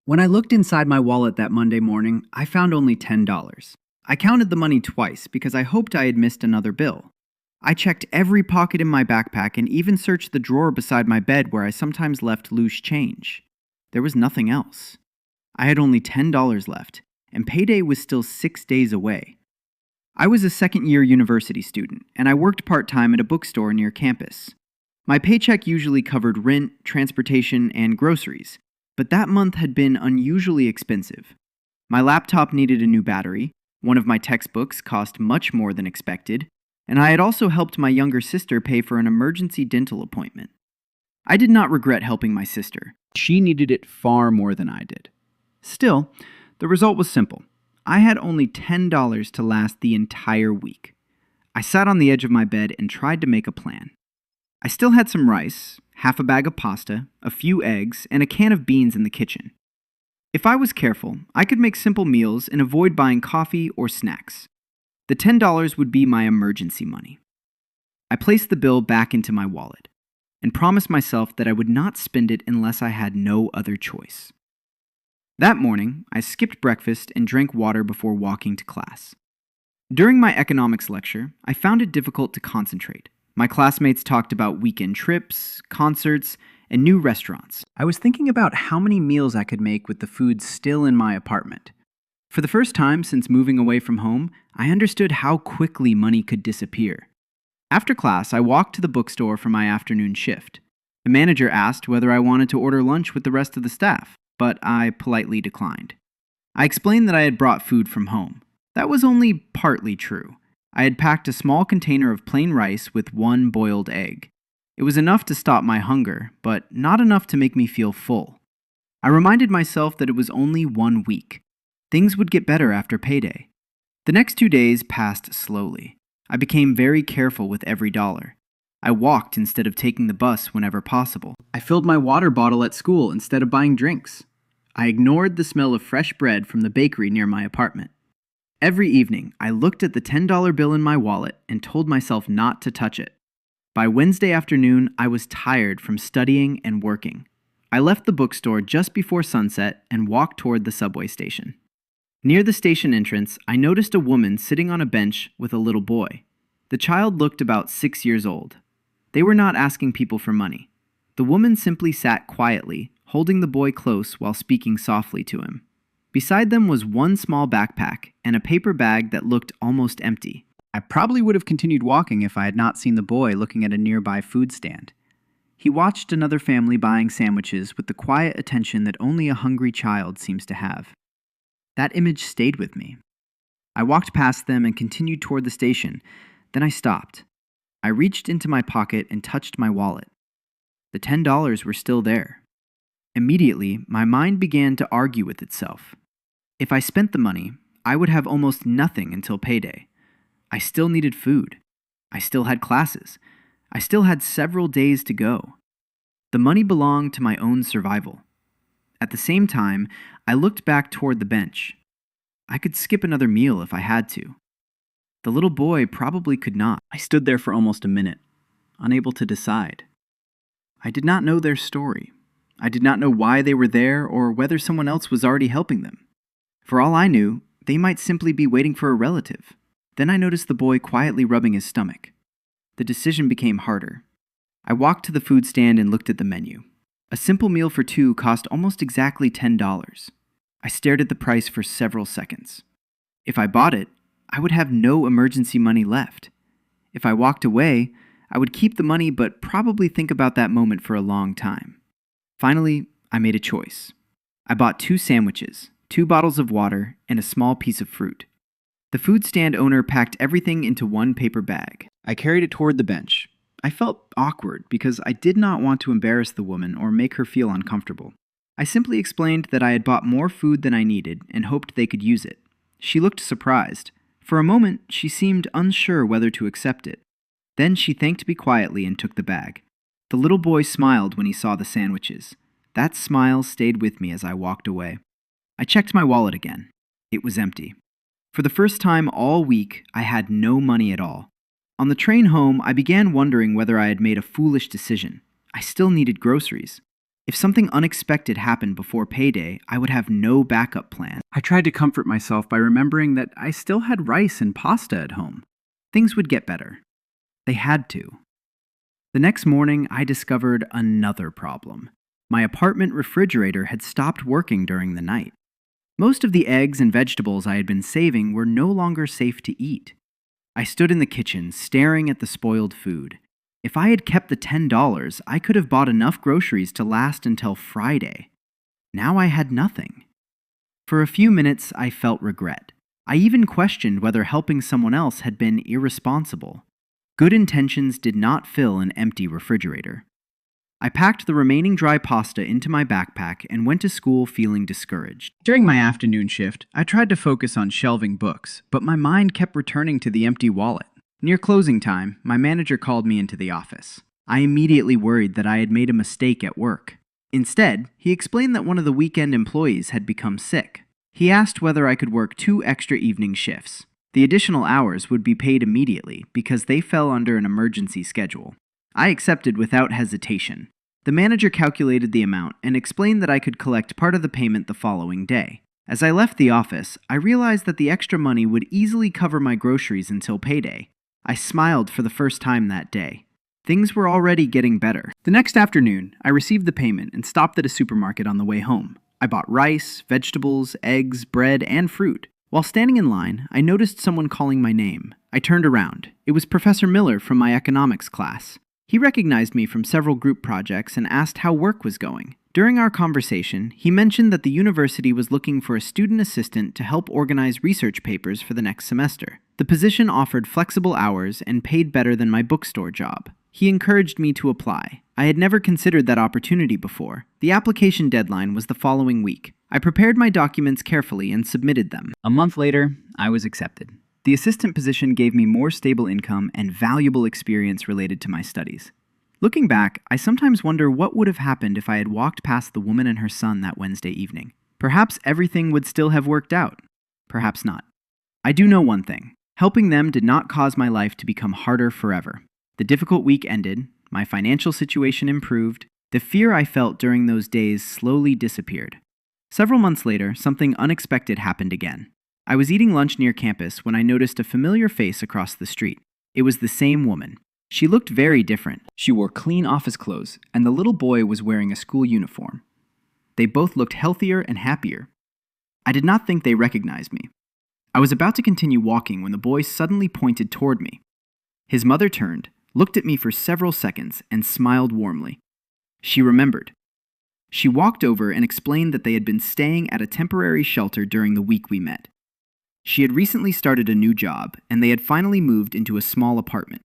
When I looked inside my wallet that Monday morning, I found only $10. I counted the money twice because I hoped I had missed another bill. I checked every pocket in my backpack and even searched the drawer beside my bed where I sometimes left loose change. There was nothing else. I had only $10 left, and payday was still 6 days away. I was a second-year university student, and I worked part-time at a bookstore near campus. My paycheck usually covered rent, transportation, and groceries, but that month had been unusually expensive. My laptop needed a new battery, one of my textbooks cost much more than expected, and I had also helped my younger sister pay for an emergency dental appointment. I did not regret helping my sister. She needed it far more than I did. Still, the result was simple. I had only $10 to last the entire week. I sat on the edge of my bed and tried to make a plan. I still had some rice, half a bag of pasta, a few eggs, and a can of beans in the kitchen. If I was careful, I could make simple meals and avoid buying coffee or snacks. The $10 would be my emergency money. I placed the bill back into my wallet and promised myself that I would not spend it unless I had no other choice. That morning, I skipped breakfast and drank water before walking to class. During my economics lecture, I found it difficult to concentrate. My classmates talked about weekend trips, concerts, and new restaurants. I was thinking about how many meals I could make with the food still in my apartment. For the first time since moving away from home, I understood how quickly money could disappear. After class, I walked to the bookstore for my afternoon shift. The manager asked whether I wanted to order lunch with the rest of the staff, but I politely declined. I explained that I had brought food from home. That was only partly true. I had packed a small container of plain rice with one boiled egg. It was enough to stop my hunger, but not enough to make me feel full. I reminded myself that it was only 1 week. Things would get better after payday. The next 2 days passed slowly. I became very careful with every dollar. I walked instead of taking the bus whenever possible. I filled my water bottle at school instead of buying drinks. I ignored the smell of fresh bread from the bakery near my apartment. Every evening, I looked at the $10 bill in my wallet and told myself not to touch it. By Wednesday afternoon, I was tired from studying and working. I left the bookstore just before sunset and walked toward the subway station. Near the station entrance, I noticed a woman sitting on a bench with a little boy. The child looked about 6 years old. They were not asking people for money. The woman simply sat quietly, holding the boy close while speaking softly to him. Beside them was one small backpack and a paper bag that looked almost empty. I probably would have continued walking if I had not seen the boy looking at a nearby food stand. He watched another family buying sandwiches with the quiet attention that only a hungry child seems to have. That image stayed with me. I walked past them and continued toward the station. Then I stopped. I reached into my pocket and touched my wallet. The $10 were still there. Immediately, my mind began to argue with itself. If I spent the money, I would have almost nothing until payday. I still needed food. I still had classes. I still had several days to go. The money belonged to my own survival. At the same time, I looked back toward the bench. I could skip another meal if I had to. The little boy probably could not. I stood there for almost a minute, unable to decide. I did not know their story. I did not know why they were there or whether someone else was already helping them. For all I knew, they might simply be waiting for a relative. Then I noticed the boy quietly rubbing his stomach. The decision became harder. I walked to the food stand and looked at the menu. A simple meal for two cost almost exactly $10. I stared at the price for several seconds. If I bought it, I would have no emergency money left. If I walked away, I would keep the money but probably think about that moment for a long time. Finally, I made a choice. I bought 2 sandwiches, 2 bottles of water, and a small piece of fruit. The food stand owner packed everything into one paper bag. I carried it toward the bench. I felt awkward because I did not want to embarrass the woman or make her feel uncomfortable. I simply explained that I had bought more food than I needed and hoped they could use it. She looked surprised. For a moment, she seemed unsure whether to accept it. Then she thanked me quietly and took the bag. The little boy smiled when he saw the sandwiches. That smile stayed with me as I walked away. I checked my wallet again. It was empty. For the first time all week, I had no money at all. On the train home, I began wondering whether I had made a foolish decision. I still needed groceries. If something unexpected happened before payday, I would have no backup plan. I tried to comfort myself by remembering that I still had rice and pasta at home. Things would get better. They had to. The next morning, I discovered another problem. My apartment refrigerator had stopped working during the night. Most of the eggs and vegetables I had been saving were no longer safe to eat. I stood in the kitchen, staring at the spoiled food. If I had kept the $10, I could have bought enough groceries to last until Friday. Now I had nothing. For a few minutes, I felt regret. I even questioned whether helping someone else had been irresponsible. Good intentions did not fill an empty refrigerator. I packed the remaining dry pasta into my backpack and went to school feeling discouraged. During my afternoon shift, I tried to focus on shelving books, but my mind kept returning to the empty wallet. Near closing time, my manager called me into the office. I immediately worried that I had made a mistake at work. Instead, he explained that one of the weekend employees had become sick. He asked whether I could work 2 extra evening shifts. The additional hours would be paid immediately because they fell under an emergency schedule. I accepted without hesitation. The manager calculated the amount and explained that I could collect part of the payment the following day. As I left the office, I realized that the extra money would easily cover my groceries until payday. I smiled for the first time that day. Things were already getting better. The next afternoon, I received the payment and stopped at a supermarket on the way home. I bought rice, vegetables, eggs, bread, and fruit. While standing in line, I noticed someone calling my name. I turned around. It was Professor Miller from my economics class. He recognized me from several group projects and asked how work was going. During our conversation, he mentioned that the university was looking for a student assistant to help organize research papers for the next semester. The position offered flexible hours and paid better than my bookstore job. He encouraged me to apply. I had never considered that opportunity before. The application deadline was the following week. I prepared my documents carefully and submitted them. A month later, I was accepted. The assistant position gave me more stable income and valuable experience related to my studies. Looking back, I sometimes wonder what would have happened if I had walked past the woman and her son that Wednesday evening. Perhaps everything would still have worked out. Perhaps not. I do know one thing. Helping them did not cause my life to become harder forever. The difficult week ended, my financial situation improved, the fear I felt during those days slowly disappeared. Several months later, something unexpected happened again. I was eating lunch near campus when I noticed a familiar face across the street. It was the same woman. She looked very different. She wore clean office clothes, and the little boy was wearing a school uniform. They both looked healthier and happier. I did not think they recognized me. I was about to continue walking when the boy suddenly pointed toward me. His mother turned, looked at me for several seconds, and smiled warmly. She remembered. She walked over and explained that they had been staying at a temporary shelter during the week we met. She had recently started a new job, and they had finally moved into a small apartment.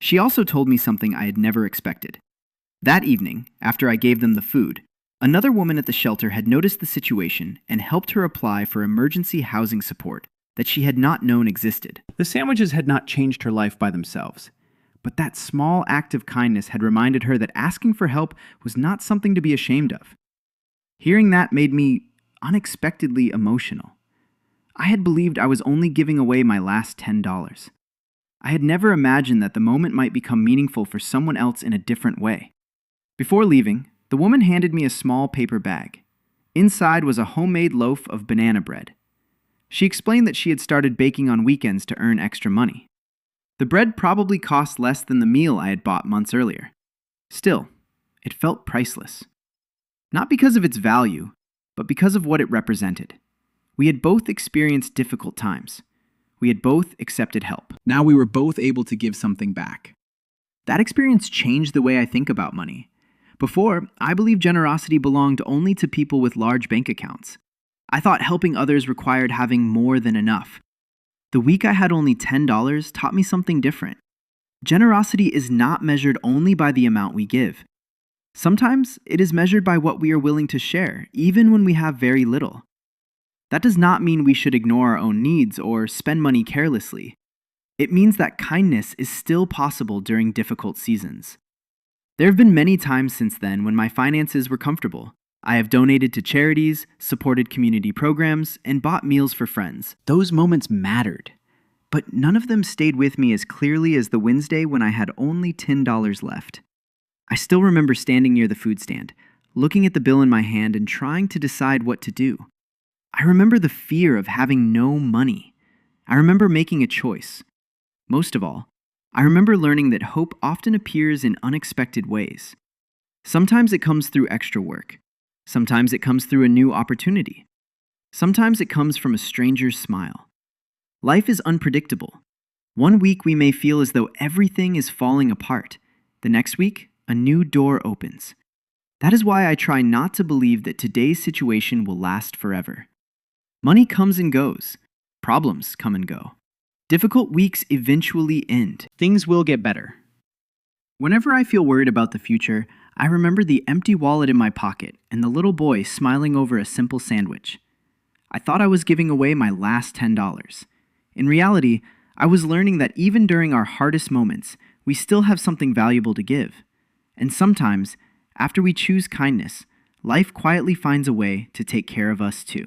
She also told me something I had never expected. That evening, after I gave them the food, another woman at the shelter had noticed the situation and helped her apply for emergency housing support that she had not known existed. The sandwiches had not changed her life by themselves, but that small act of kindness had reminded her that asking for help was not something to be ashamed of. Hearing that made me unexpectedly emotional. I had believed I was only giving away my last $10. I had never imagined that the moment might become meaningful for someone else in a different way. Before leaving, the woman handed me a small paper bag. Inside was a homemade loaf of banana bread. She explained that she had started baking on weekends to earn extra money. The bread probably cost less than the meal I had bought months earlier. Still, it felt priceless. Not because of its value, but because of what it represented. We had both experienced difficult times. We had both accepted help. Now we were both able to give something back. That experience changed the way I think about money. Before, I believed generosity belonged only to people with large bank accounts. I thought helping others required having more than enough. The week I had only $10 taught me something different. Generosity is not measured only by the amount we give. Sometimes it is measured by what we are willing to share, even when we have very little. That does not mean we should ignore our own needs or spend money carelessly. It means that kindness is still possible during difficult seasons. There have been many times since then when my finances were comfortable. I have donated to charities, supported community programs, and bought meals for friends. Those moments mattered, but none of them stayed with me as clearly as the Wednesday when I had only $10 left. I still remember standing near the food stand, looking at the bill in my hand and trying to decide what to do. I remember the fear of having no money. I remember making a choice. Most of all, I remember learning that hope often appears in unexpected ways. Sometimes it comes through extra work. Sometimes it comes through a new opportunity. Sometimes it comes from a stranger's smile. Life is unpredictable. One week we may feel as though everything is falling apart. The next week, a new door opens. That is why I try not to believe that today's situation will last forever. Money comes and goes. Problems come and go. Difficult weeks eventually end. Things will get better. Whenever I feel worried about the future, I remember the empty wallet in my pocket and the little boy smiling over a simple sandwich. I thought I was giving away my last $10. In reality, I was learning that even during our hardest moments, we still have something valuable to give. And sometimes, after we choose kindness, life quietly finds a way to take care of us too.